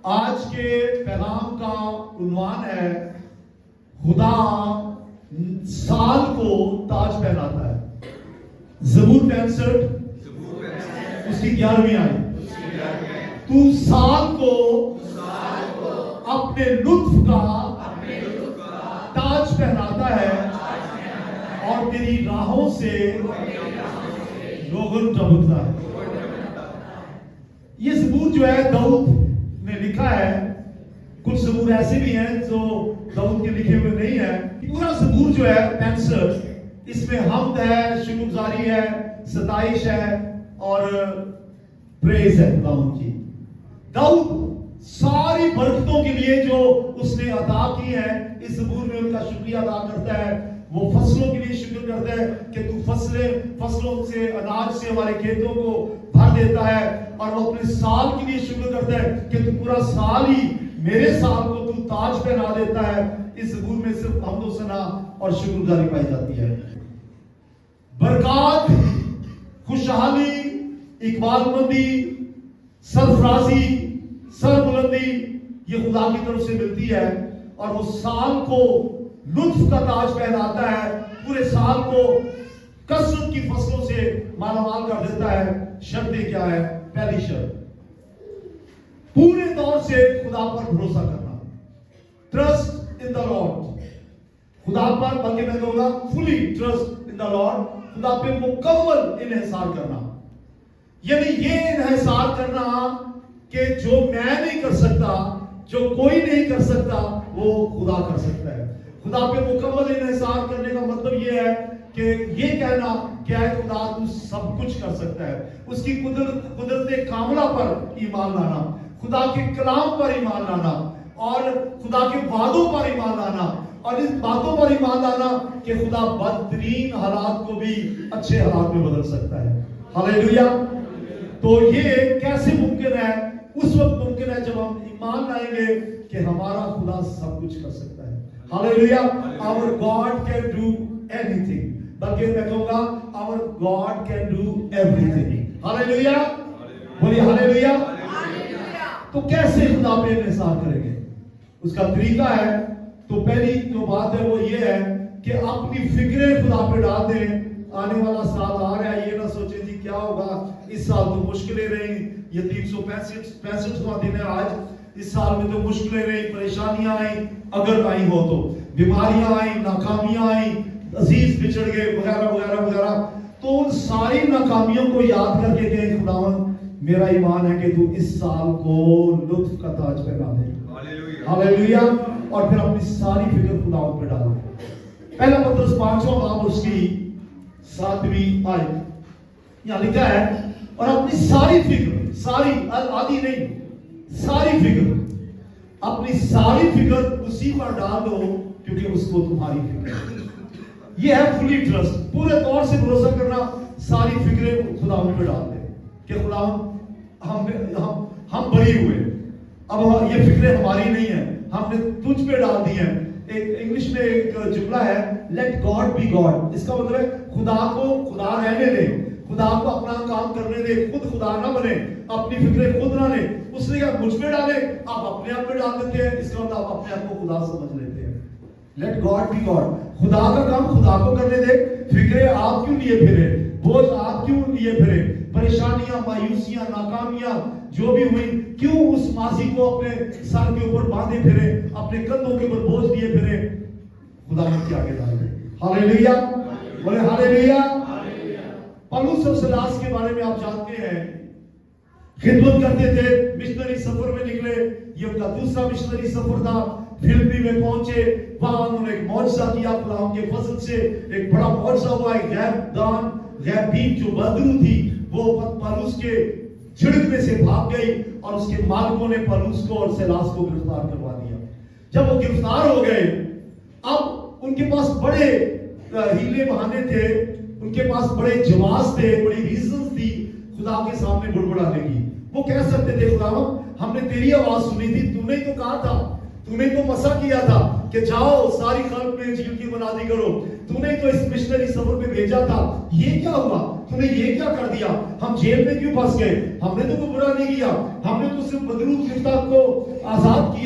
آج کے پیغام کا عنوان ہے خدا سال کو تاج پہناتا ہے۔ زبور 65 اس کی 11ویں آیت، تو سال کو اپنے لطف کا تاج پہناتا ہے اور تیری راہوں سے روغن چمکتا ہے۔ یہ زبور جو ہے داؤد نے لکھا ہے۔ کچھ زبور ایسے بھی ہیں جو داؤد کے لکھے ہوئے نہیں ہیں۔ پورا زبور جو ہے 65 اس میں حمد ہے، شکر گزاری ہے، ستائش ہے اور پریز ہے خداوند کی۔ داؤد ساری برکتوں کے لیے جو اس نے عطا کی ہے اس زبور میں ان کا شکریہ ادا کرتا ہے۔ وہ فصلوں کے لیے شکر کرتا ہے کہ تو فصلوں سے اناج سے ہمارے کھیتوں کو بھر دیتا ہے، اور وہ اپنے سال کے لیے شکر کرتا ہے کہ تو پورا سال ہی میرے سال کو تو تاج پہنا دیتا ہے۔ اس زبور میں صرف حمد و ثنا اور شکر گزاری پائی جاتی ہے۔ برکات، خوشحالی، اقبال مندی، سرفرازی، سربلندی یہ خدا کی طرف سے ملتی ہے، اور وہ سال کو لطف کا تاج پہناتا ہے، پورے سال کو کثرت کی فصلوں سے مالا مال کر دیتا ہے۔ شرطیں کیا ہے؟ پہلی شرط پورے طور سے خدا پر بھروسہ کرنا، ٹرسٹ ان دا لارڈ، خدا پر، بلکہ میں کہوں گا فلی ٹرسٹ ان دا لارڈ، خدا پہ مکمل انحصار کرنا۔ یعنی یہ انحصار کرنا کہ جو میں نہیں کر سکتا، جو کوئی نہیں کر سکتا، وہ خدا کر سکتا ہے۔ خدا پہ مکمل انحصار کرنے کا مطلب یہ ہے کہ یہ کہنا کہ اے خدا تو سب کچھ کر سکتا ہے، اس کی قدرت کاملہ پر ایمان لانا، خدا کے کلام پر ایمان لانا، اور خدا کے وعدوں پر ایمان لانا، اور اس باتوں پر ایمان لانا کہ خدا بدترین حالات کو بھی اچھے حالات میں بدل سکتا ہے۔ ہاللیلویا۔ تو یہ کیسے ممکن ہے؟ اس وقت ممکن ہے جب ہم ایمان لائیں گے کہ ہمارا خدا سب کچھ کر سکتا ہے۔ ہاللیلویا۔ Our God can do anything، بلکہ میں کہوں گا our God can do everything۔ ہاللیلویا، بولیے ہاللیلویا۔ تو کیسے خدا پہ انحصار کریں گے؟ اس کا طریقہ ہے، تو پہلی جو بات ہے وہ یہ ہے کہ اپنی فکریں خدا پہ ڈال دیں۔ آنے والا سال آ رہا ہے، یہ نہ سوچیں جی کیا ہوگا، اس سال تو مشکلیں رہیں، یہ 365واں دن ہے آج، اس سال میں تو مشکلیں رہیں، پریشانیاں آئیں، اگر آئی ہو تو بیماریاں آئیں، ناکامیاں آئیں، عزیز بچھڑ گئے وغیرہ وغیرہ وغیرہ، تو ان ساری ناکامیوں کو یاد کر کے کہیں خداوند میرا ایمان ہے کہ تو اس سال کو لطف کا تاج پہنا دے۔ ہاللیلویا۔ اور پھر اپنی ساری فکر خداوند پہ ڈال دے۔ پہلا پترس 5واں باب اس کی 7ویں آیت یہاں لکھا ہے، اور اپنی ساری فکر، ساری آدھی نہیں، ساری فکر، اپنی ساری فکر اسی پر ڈال دو کیونکہ اس کو تمہاری فکر ہے۔ یہ ہے فلی ٹرسٹ، پورے طور سے بھروسہ کرنا، ساری فکریں خداوند پہ ڈال دیں کہ خداوند ہم بری ہوئے، اب یہ فکریں ہماری نہیں ہیں، ہم نے تجھ پہ ڈال دی ہیں۔ ایک انگلش میں ایک جملہ ہے لیٹ گاڈ بی گاڈ، اس کا مطلب ہے خدا کو خدا رہنے دے، خدا کو اپنا کام کرنے دے، خود خدا نہ بنے، اپنی فکریں خود نہ لے۔ اس نے کہا مجھ پہ ڈالے، آپ اپنے آپ پہ ڈال دیتے ہیں، اس کا مطلب آپ اپنے آپ کو خدا سمجھ لیتے ہیں۔ لیٹ گاڈ بی گاڈ، خدا کا کام خدا کو کرنے دے، فکریں آپ کیوں لیے پھرے، بوجھ آپ کیوں لیے پھرے، پریشانیاں، مایوسیاں، ناکامیاں جو بھی ہوئی، کیوں اس ماضی کو اپنے سر کے اوپر باندھے پھرے، اپنے کندھوں کے اوپر بوجھ لیے پھرے، خدا کے آگے ڈال دے۔ ہاللیلویا، بولے ہاللیلویا۔ پالوس اور سلاس کے بارے میں آپ جانتے ہیں، خدمت کرتے تھے، مشنری سفر میں نکلے، یہ ان کا دوسرا مشنری سفر تھا۔ فلپی میں پہنچے، وہاں انہوں نے ایک معجزہ کیا، خدا کے فضل سے ایک بڑا معجزہ ہوا۔ ایک غیب بین جو بدرو تھی وہ پالوس کے جھڑکنے سے بھاگ گئی، اور اس کے مالکوں نے پالوس کو اور سلاس کو گرفتار کروا دیا۔ جب وہ گرفتار ہو گئے، اب ان کے پاس بڑے ہیلے بہانے تھے، ان کے پاس بڑے جواز تھے، بڑی ریزنز تھی خدا کے سامنے بڑبڑانے کی۔ وہ کہہ سکتے تھے خداوند ہم نے تیری آواز سنی تھی، تو نے تو کہا تھا، تو نے تو مسا کیا تھا کہ جاؤ ساری خلق میں انجیل کی منادی کرو، تو نے تو اس مشنری سفر پہ بھیجا تھا، یہ کیا ہوا، تو نے یہ کیا کر دیا، ہم جیل میں کیوں پھنس گئے، ہم نے تو کوئی برا نہیں کیا، ہم نے تو صرف بدرود مفتاح کو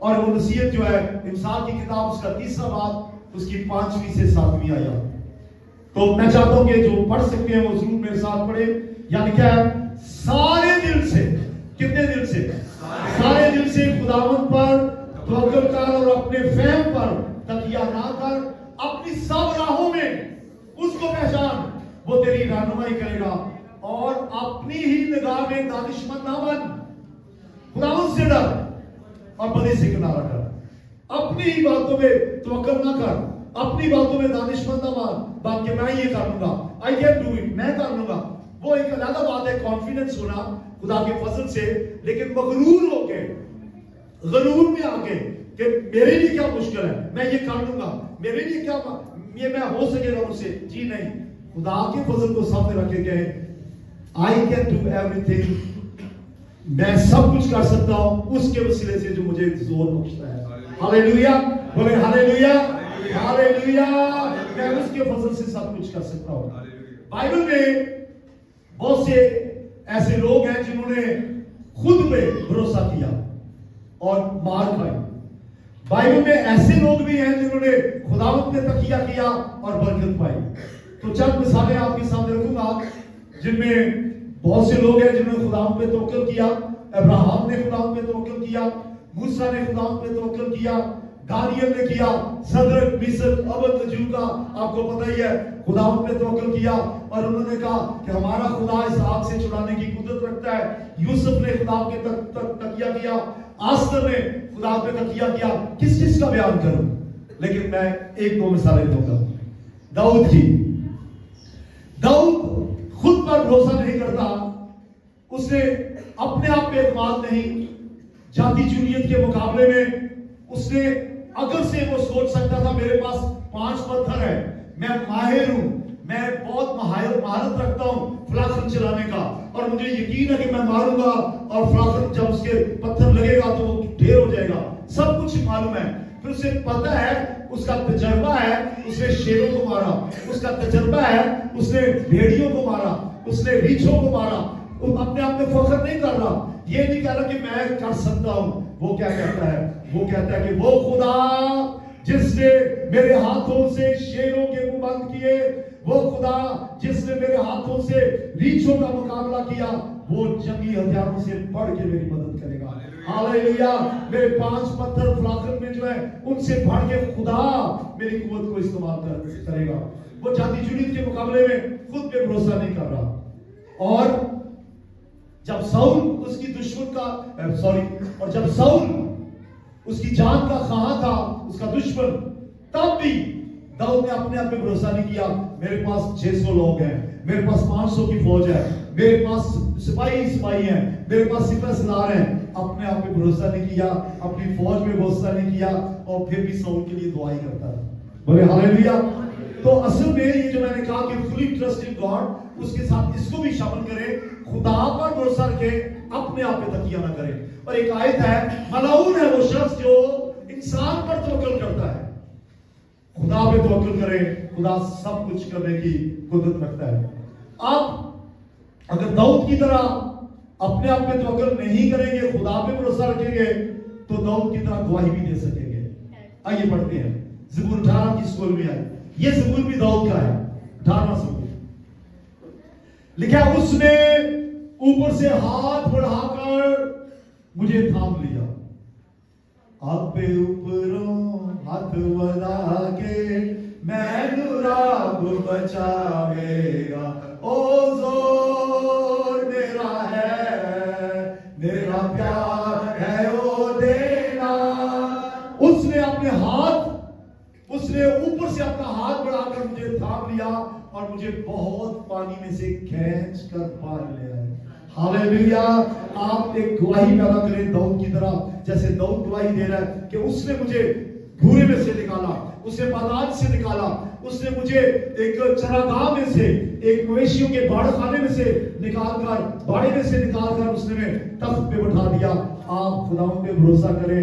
اور وہ نصیحت جو ہے امثال کی کتاب اس کا 3 باب اس کی 5ویں سے 7ویں آیات. تو میں چاہتا ہوں کہ جو پڑھ سکتے ہیں وہ ضرور میرے ساتھ پڑھے. یعنی کیا ہے؟ سارے دل سے. کتنے دل سے؟ سارے دل سے خداوند پر توکل کر اور اپنے فہم پر تکیہ نہ کر. اپنی سب راہوں میں اس کو پہچان، وہ تیری رہنمائی کرے گا. اور اپنی ہی نگاہ میں دانش مند نہ بن. خداوند سے ڈر اور بدی سے کنارہ کر. اپنی ہی باتوں میں توکل نہ کر، اپنی باتوں میں دانش مند نہ بن کہ میں یہ کر لوں گا، I can do it، میں کر لوں گا. وہ ایک علیحدہ بات ہے کانفیڈنس ہونا خدا کے فضل سے. لیکن مغرور ہو کے، غرور میں آ کے کہ میرے لیے کیا مشکل ہے، میں یہ کر لوں گا، میرے لیے کیا یہ میں ہو سکے گا مجھ سے. جی نہیں، خدا کے فضل کو سامنے رکھ کے کہے I can do everything، میں سب کچھ کر سکتا ہوں اس کے وسیلے سے جو مجھے زور بخشتا ہے. ہاللیلویا، بولے ہاللیلویا، ہاللیلویا. میں اس کے فضل سے سب کچھ کر سکتا ہوں. بائبل میں بہت سے ایسے لوگ ہیں جنہوں نے خود پہ بھروسہ کیا اور مار کھائی. بائبل میں ایسے لوگ بھی ہیں جنہوں نے خداوند پہ تکیہ کیا اور برکت پائی. تو چند مثالیں آپ کے سامنے رکھوں گا جن میں بہت سے لوگ ہیں جنہوں نے خداوند پہ توکل کیا. ابراہیم نے خداوند پہ توکل کیا، موسیٰ نے خداوند پہ توکل کیا، دانیل نے کیا، صدرک میشک ابدنجو کا آپ کو پتہ ہی ہے خداوند پہ توکل کیا اور انہوں نے کہا کہ ہمارا خدا اس آگ سے چھڑانے کی قدرت رکھتا ہے. یوسف نے خدا پہ تکیہ کیا، آستر نے خدا پہ تکیہ کیا. کس کا بیان کروں؟ لیکن میں ایک دو مثالیں دوں گا. داؤد کی. داؤد خود پر بھروسہ نہیں کرتا، اس نے اپنے آپ پہ اعتماد نہیں. جاتی جولیت کے مقابلے میں اس نے اگر سے وہ سوچ سکتا تھا میرے پاس 5 پتھر ہے، میں ماہر ہوں، میں بہت مہارت رکھتا ہوں فلاخن چلانے کا اور مجھے یقین ہے کہ میں ماروں گا اور فلاخن جب اس کے پتھر لگے گا تو وہ ڈھیر ہو جائے گا. سب کچھ معلوم ہے. پھر اسے پتہ ہے، اس کا تجربہ ہے، اس نے شیروں کو مارا، اس کا تجربہ ہے، اس نے بھیڑیوں کو مارا، اس نے ریچھوں کو مارا. اپنے آپ میں فخر نہیں کر رہا، یہ نہیں کہہ رہا کہ میں کر سکتا ہوں. وہ کیا کہتا ہے؟ وہ کہتا ہے کہ وہ خدا جس نے میرے ہاتھوں سے شیروں کے منہ بند کیے، وہ خدا جس نے میرے ہاتھوں سے ریچھوں کا مقابلہ کیا، وہ جنگی ہتھیاروں سے بڑھ کے میری مدد کرے گا. ہاللیلویا. میرے 5 پتھر فلاخن میں جو ہے ان سے بڑھ کے خدا میری قوت کو استعمال کرے گا. وہ جاتی جولیت کے مقابلے میں خود پہ بھروسہ نہیں کر رہا. اور جب ساؤل اس کی دشمن کا اور جب ساؤل اس کی جان کا خواہاں تھا، اس کا دشمن، تب بھی داؤد نے اپنے آپ پہ بھروسہ نہیں کیا. میرے پاس 600 لوگ ہیں، میرے پاس 500 کی فوج ہے، میرے پاس سپاہی ہیں، میرے پاس سپہ سالار ہیں. اپنے آپ پہ بھروسہ نہیں کیا، اپنی فوج پہ بھروسہ نہیں کیا اور پھر بھی ساؤل کے لیے دعائیں کرتا رہا. بولے ہاللیلویا. تو اصل میں یہ جو میں نے کہا کہ فلی ٹرسٹ ان گاڈ، اس کے ساتھ اس کو بھی شامل کرے. خدا پر بھروسہ رکھے، اپنے آپ پہ تکیہ نہ کرے. اور ایک آیت ہے، ملعون ہے وہ شخص جو انسان پر توکل کرتا ہے. خدا پہ توکل کرے، خدا سب کچھ کرنے کی قدرت رکھتا ہے. آپ اگر داؤد کی طرح اپنے آپ پہ توکل نہیں کریں گے، خدا پہ بھروسہ رکھیں گے، تو داؤد کی طرح گواہی بھی دے سکیں گے. آئیے پڑھتے ہیں. زبور 18 کی سکول میں آئی. یہ زبور بھی داؤد کا ہے. 18واں زبور لکھا، اس نے اوپر سے ہاتھ بڑھا کر مجھے تھام لیا. آپ پہ اوپروں ہاتھ بڑھا کے میں رب بچاوے گا. او زور میرا ہے، میرا پیار ہے او دینا. اس نے اپنے ہاتھ، اس نے اوپر سے اپنا ہاتھ بڑھا کر مجھے تھام لیا اور مجھے بہت پانی میں سے کھینچ کر باہر لے آئے. ہاللیلویا. آپ ایک گواہی پیدا کریں داؤد کی طرح، جیسے داؤد گواہی دے رہا ہے کہ اس نے مجھے بھورے میں سے نکالا، اس نے پالان سے نکالا، اس نے مجھے ایک چراگاہ میں سے، ایک مویشیوں کے باڑ خانے میں سے نکال کر، باڑے میں سے نکال کر اس نے میں تخت پہ بٹھا دیا. آپ خداوند پہ بھروسہ کریں،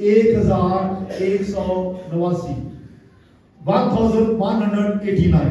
1189, 1189।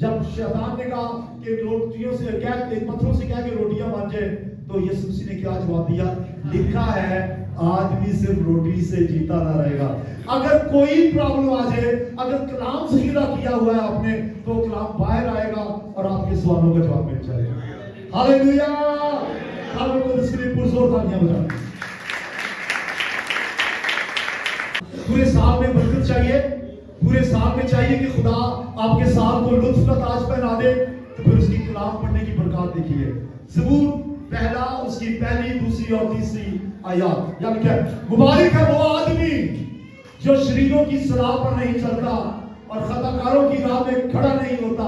جب شیطان نے کہا کہ روٹیوں سے کیا پتھروں سے کیا کہ روٹیاں بن جائے تو یسوع مسیح نے کیا جواب دیا؟ لکھا ہے آدمی صرف روٹی سے جیتا نہ رہے گا. اگر کوئی پرابلم آ جائے، اگر کلام ذخیرہ کیا ہوا ہے آپ نے تو کلام باہر آئے گا اور آپ کے سوالوں کا جواب مل جائے گا. ہاللیلویا. اس کے لیے پرزور تالیاں بجائیں. پورے سال میں برکت چاہیے، پورے سال میں چاہیے کہ خدا آپ کے سال کو لطف کا تاج پہنا دے، تو پھر اس کی کلام پڑھنے کی برکات دیکھیے. زبور پہلا، اس کی پہلی، دوسری اور تیسری آیات، یعنی کیا؟ مبارک ہے وہ آدمی جو شریروں کی صلاح پر نہیں چلتا اور خطا کاروں کی راہ میں کھڑا نہیں ہوتا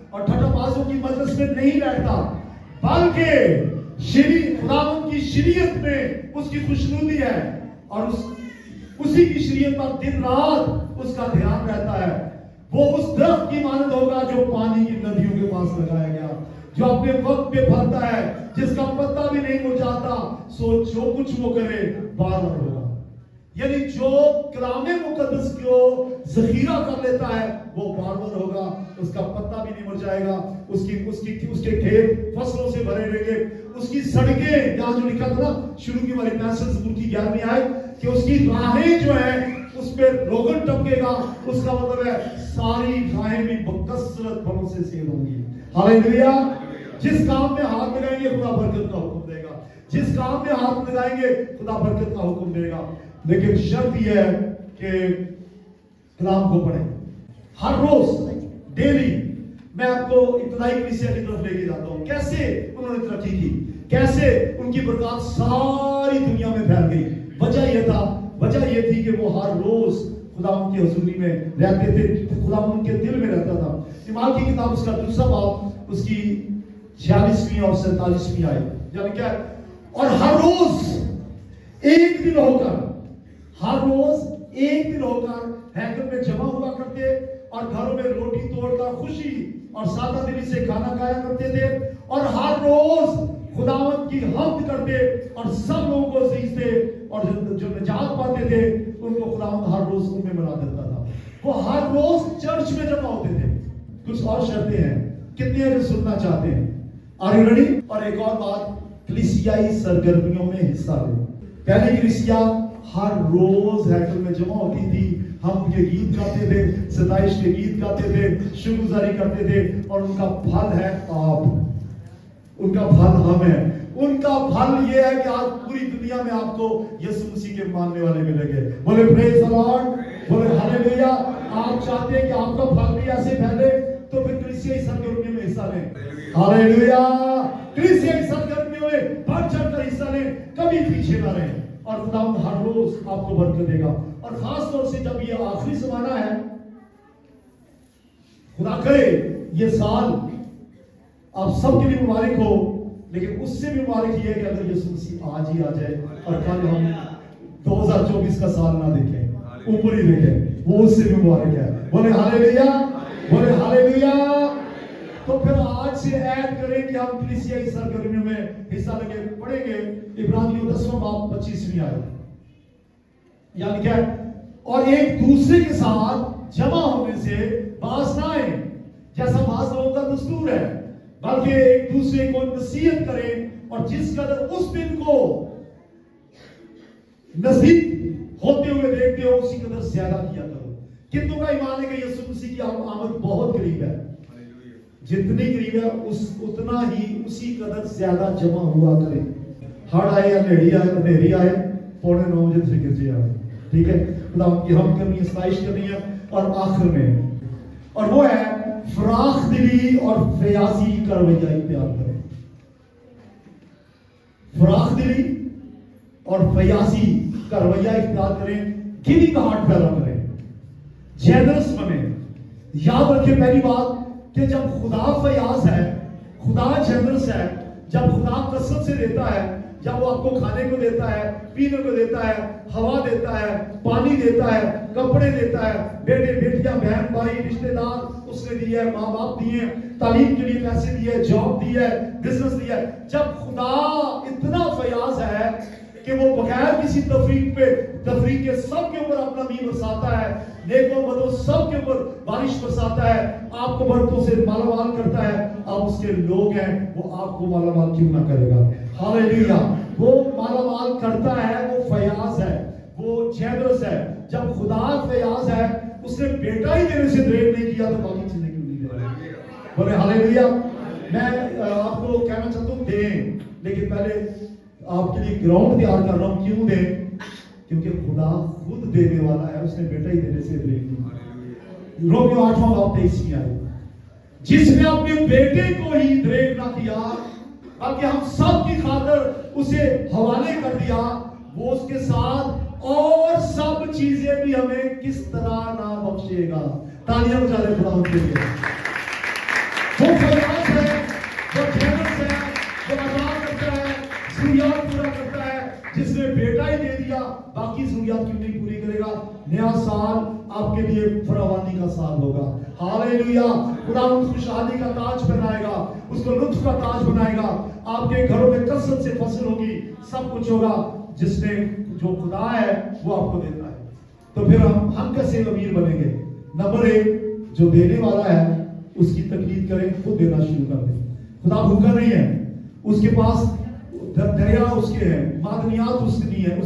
اور ٹھٹھا بازوں کی مجلس میں نہیں بیٹھتا، بلکہ خداوند کی شریعت میں اس کی خوشنودی ہے اور اسی کی شریعت پر دن رات اس کا دھیان رہتا ہے. وہ اس درخت کی مانند ہوگا جو پانی کی ندیوں کے پاس لگایا گیا، جو اپنے وقت پہ پھلتا ہے، جس کا پتا بھی نہیں مرجھاتا، سو جو کچھ وہ کرے بار بار ہوگا. یعنی جو کلام مقدس کو ذخیرہ کر لیتا ہے وہ بار بار ہوگا، اس کا پتا بھی نہیں مرجھائے گا، اس کے کھیت فصلوں سے بھرے رہیں گے، اس کی سڑکیں، یہاں جو لکھا تھا نا شروع کی والی 65 زبور کی 11ویں آیت کہ اس کی راہیں جو ہیں اس پہ روغن ٹپکے گا، اس کا مطلب ہے ساری راہیں بھی بکثرت پھلوں سے سیر ہوں گی. ہاللیلویا. جس کام میں ہاتھ لگائیں گے خدا برکت کا حکم دے گا، جس کام میں ہاتھ لگائیں گے خدا برکت کا حکم دے گا. لیکن شرط یہ ہے کہ کلام کو پڑھیں ہر روز، ڈیلی. میں آپ کو ابتدائی کلیسیا کی طرف لے کے جاتا ہوں، کیسے انہوں نے ترقی کی، کیسے ان کی برکات ساری دنیا میں پھیل گئی. وجہ یہ تھی کہ وہ ہر روز خدا ان کی حضوری میں رہتے تھے، خدا ان کے دل میں رہتا تھا. ایمان کی کتاب اس کا دوسرا باب، اس کی 46ویں اور 47ویں آیت، یعنی کیا؟ اور ہر روز ایک دن ہو کر ہیکل میں جمع ہوا کرتے اور گھروں میں روٹی توڑ کر خوشی اور سادہ دلی سے کھانا کھایا کرتے تھے، اور ہر روز خداوند کی حمد کرتے اور سب لوگوں کو سیکھتے، اور جو نجات پاتے تھے ان کو خداوند ہر روز ان میں ملا دیتا تھا. وہ ہر روز چرچ میں جمع ہوتے تھے. کچھ اور شرطیں ہیں، کتنے ہیں جو سننا چاہتے ہیں؟ Are you ready? اور ایک اور بات، کلیسیائی سرگرمیوں میں حصہ لیں. پہلی کلیسیا ہر روز ہیکل میں جمع ہوتی تھی، ہم کے گیت گاتے تھے، ستائش کے گیت گاتے تھے، شکر گزاری کرتے تھے، اور ان کا پھل ہے آپ، ان کا پھل ہم ہیں. ان کا پھل یہ ہے کہ آج پوری دنیا میں آپ کو یسوع مسیح کے ماننے والے ملیں گے. بولے پریز دی لارڈ، بولے ہاللیلویا. آپ چاہتے ہیں کہ آپ کا پھل بھی ایسے پھیلے تو پھر کلیسیائی سرگرمیوں میں حصہ لیں. ہاللیلویا. کلیسیائی سرگرمیوں میں بڑھ چڑھ کر حصہ لیں، کبھی پیچھے نہ رہیں، اور خداوند ہر روز آپ کو برکت دے گا. اور خاص طور سے جب یہ آخری زمانہ ہے، خدا کرے یہ سال آپ سب کے لیے مبارک ہو، لیکن اس سے بھی مبارک یہ ہے کہ اگر یسوع مسیح آج ہی آ جائے اور کل ہم 2024 کا سال نہ دیکھیں، اوپر ہی دیکھیں، وہ اس سے بھی مبارک ہے. بولے ہاللیلویا، بولے ہاللیلویا. تو پھر آج سے عہد کریں کہ ہم کلیسیائی سرگرمیوں میں حصہ لگے. پڑھیں گے عبرانیوں 10واں باب 25ویں آیت، یعنی کیا؟ اور ایک دوسرے کے ساتھ جمع ہونے سے باز نہ آئیں جیسا بعض لوگوں کا دستور ہے، بلکہ ایک دوسرے کو نصیحت کریں، اور جس قدر اس دن کو نزدیک ہوتے ہوئے دیکھتے ہو اسی قدر زیادہ کیا کرو. کتنوں کا ایمان ہے کہ یسوع مسیح کی آمد بہت قریب ہے؟ جتنی قریب ہے اتنا ہی اسی قدر زیادہ جمع ہوا کریں. ہڑ آئے یا اندھیری آئے 9:15 بجے سے گرجے آئے، ٹھیک ہے؟ خدا کی حمد کرنی ہے، ستائش کرنی ہے. اور آخر میں، اور وہ ہے فراخ دلی اور فیاضی کا رویہ اختیار کریں. فراخ دلی اور فیاضی کا رویہ اختیار کریں. گیونگ ہارٹ پیدا کریں، جینرس بنیں. یاد رکھیں پہلی بات کہ جب خدا فیاض ہے، خدا جینرس ہے، جب خدا کثرت سے دیتا ہے، جب وہ آپ کو کھانے کو دیتا ہے، پینے کو دیتا ہے، ہوا دیتا ہے، پانی دیتا ہے، کپڑے دیتا ہے، بیٹے بیٹیاں، بہن بھائی، رشتے دار اس نے دیے، ماں باپ دیے، تعلیم کے لیے پیسے دیے، جاب دی ہے، بزنس دیا ہے. جب خدا اتنا فیاض ہے کہ وہ بغیر کسی تفریق کے سب کے اوپر اپنا می برساتا ہے، نیک و بدو سب کے اوپر بارش برساتا ہے، آپ کو برکتوں سے مالا مال کرتا ہے. آپ اس کے لوگ ہیں، وہ آپ کو مالا مال کیوں نہ کرے گا؟ ہاللیلویا. وہ مالا مال کرتا ہے، وہ فیاض ہے، وہ جیبرس ہے. جب خدا فیاض ہے، اس نے بیٹا ہی دینے سے دریغ نہیں کیا تو باقی چیزیں کیوں نہیں دے؟ بولے ہاللیلویا. میں آپ کو کہنا چاہتا ہوں دیں، لیکن پہلے آپ کے لیے گراؤنڈ تیار کر رہا ہوں. کیوں دیں؟ کیونکہ خدا خود دینے والا ہے، اس نے بیٹا ہی دینے سے دریغ نہیں. رومیو 8:23 میں آئے، جس نے اپنے بیٹے کو ہی دریغ نہ کیا بلکہ ہم سب کی خاطر اسے حوالے کر دیا، وہ اس کے ساتھ اور سب چیزیں بھی ہمیں کس طرح نہ بخشے گا. تالیاں بجا دیں خدا ان کے لیے. وہ فیاض ہے، وہ جیبرس ہے، وہ عطا کرتا ہے، ضروریات پورا کرتا ہے. جس نے بیٹا ہی دے دیا، باقی ضروریات کیوں نہیں پوری کرے گا؟ نیا سال آپ کے لیے فراوانی کا سال ہوگا. ہاللیلویا. خدا اس خوشحالی کا تاج پہنائے گا، اس کو لطف کا تاج بنائے گا. آپ کے گھروں میں کثرت سے فصل ہوگی، سب کچھ ہوگا. جس نے جو خدا ہے وہ آپ کو دیتا ہے. تو پھر ہم کیسے امیر بنیں گے؟ نمبر 1، جو دینے والا ہے اس کی تقلید کریں، خود دینا شروع کر دیں. خدا بھوکا نہیں ہے، اس کے پاس دریا اس کے ہیں، معدنیات اس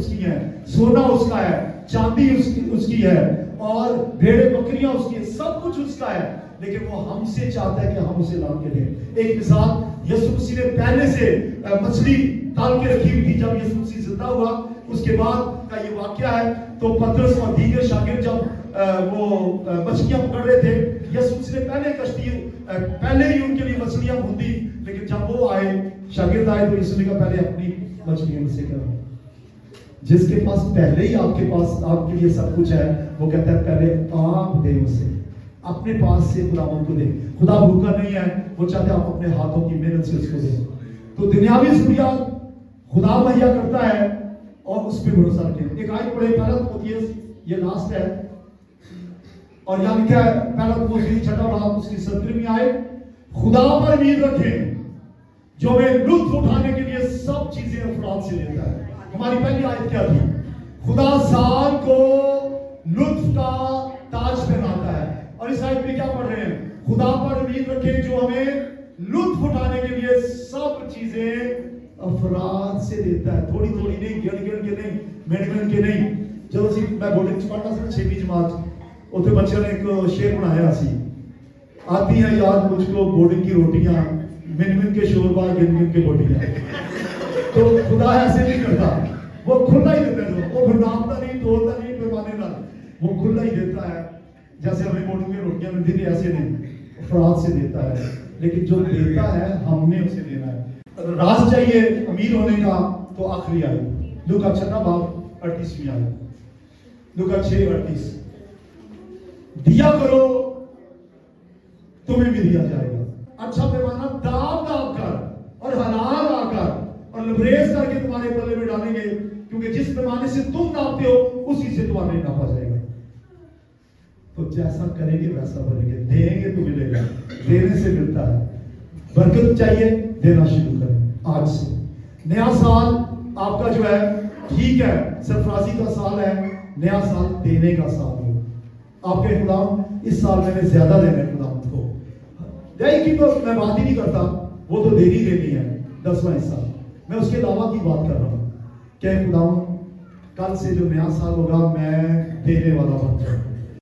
کی ہیں، سونا اس کا ہے، چاندی اس کی ہے، اور بھیڑے بکریاں اس کی ہیں، سب کچھ اس کا ہے. لیکن وہ ہم سے چاہتا ہے کہ ہم اسے لا کے دیں. ایک مثال، یسوع مسیح نے پہلے سے مچھلی تال کے رکھی ہوئی تھی. جب یسوع مسیح زندہ ہوا اس کے بعد کا یہ واقعہ ہے. تو پترس اور دیگر شاگرد جب وہ مچھلیاں پکڑ رہے تھے، یسوع مسیح نے پہلے ہی ان کے لیے مچھلیاں بھوندی. لیکن جب وہ آئے، شاگرد آئے، تو یسوع نے کہا پہلے اپنی مچھلیوں میں سے کرو. جس کے پاس پہلے ہی آپ کے لیے سب کچھ ہے، وہ کہتا ہے پہلے آپ دے اسے، اپنے پاس سے خداوند کو دے. خدا بھوکا نہیں ہے، وہ چاہتے ہیں آپ اپنے ہاتھوں کی محنت سے اس کو دیں. تو دنیاوی ضروریات خدا مہیا کرتا ہے اور اس پہ بھروسہ رکھیں. ایک آیت پڑھے، پہلا تموتھیوس، یہ لاسٹ ہے، اور یہاں لکھا ہے پہلا تموتھیوس 6 اس کی 17ویں آیت، خدا پر امید رکھیں جو ہمیں لطف اٹھانے کے لیے سب چیزیں افراد سے دیتا ہے. ہماری پہلی آیت کیا تھی؟ خدا سال کو لطف کا تاج پہناتا ہے. اور اس آیت میں کیا پڑھ رہے ہیں؟ خدا پر امید رکھیں جو ہمیں لطف اٹھانے کے لیے سب چیزیں افراد سے دیتا ہے. تھوڑی تھوڑی نہیں، گن کے نہیں، مہن کے نہیں. چلو سی میں بورڈنگ چ پڑھتا سا 6ویں جماعت، اتنے بچوں نے ایک شعر بنایا سی، آتی ہیں یاد مجھ کو بورڈنگ کی روٹیاں، من کے شوربا، گن کے بوٹیاں. تو خدا ایسے نہیں کرتا، وہ کھلا ہی دیتا ہے. وہ پھر ناپتا نہیں، توڑتا نہیں پیمانے نہ، وہ کھلا ہی دیتا ہے. جیسے ہمیں بورڈنگ کی روٹیاں ملتی تھی، ایسے نہیں، افراد سے دیتا ہے. لیکن جو دیتا ہے ہم نے اسے دینا ہے. راز چاہیے امیر ہونے کا تو آخری آیت لوکا 6:38 آیت، لوکا 6:38، دیا کرو تمہیں بھی دیا جائے گا، اچھا پیمانہ داب کر اور حلال آ کر اور لبریز کر کے تمہارے پلے میں ڈالیں گے، کیونکہ جس پیمانے سے تم ناپتے ہو اسی سے تمہارے ناپا جائے گا. تو جیسا کریں گے ویسا بنیں گے. دیں گے تو ملے گا، دینے سے ملتا ہے. برکت چاہیے، دینا شروع کریں آج سے. نیا سال آپ کا جو ہے ٹھیک ہے، سرفرازی کا سال ہے، نیا سال دینے کا سال ہو. آپ کے خداوند اس سال میں نے زیادہ دینا ہے. خداوند کو دائی کی تو میں بات ہی نہیں کرتا، وہ تو دینی ہے 10واں حصہ. میں اس کے علاوہ کی بات کر رہا ہوں کہ خداوند کل سے جو نیا سال ہوگا میں دینے والا بن جاؤں.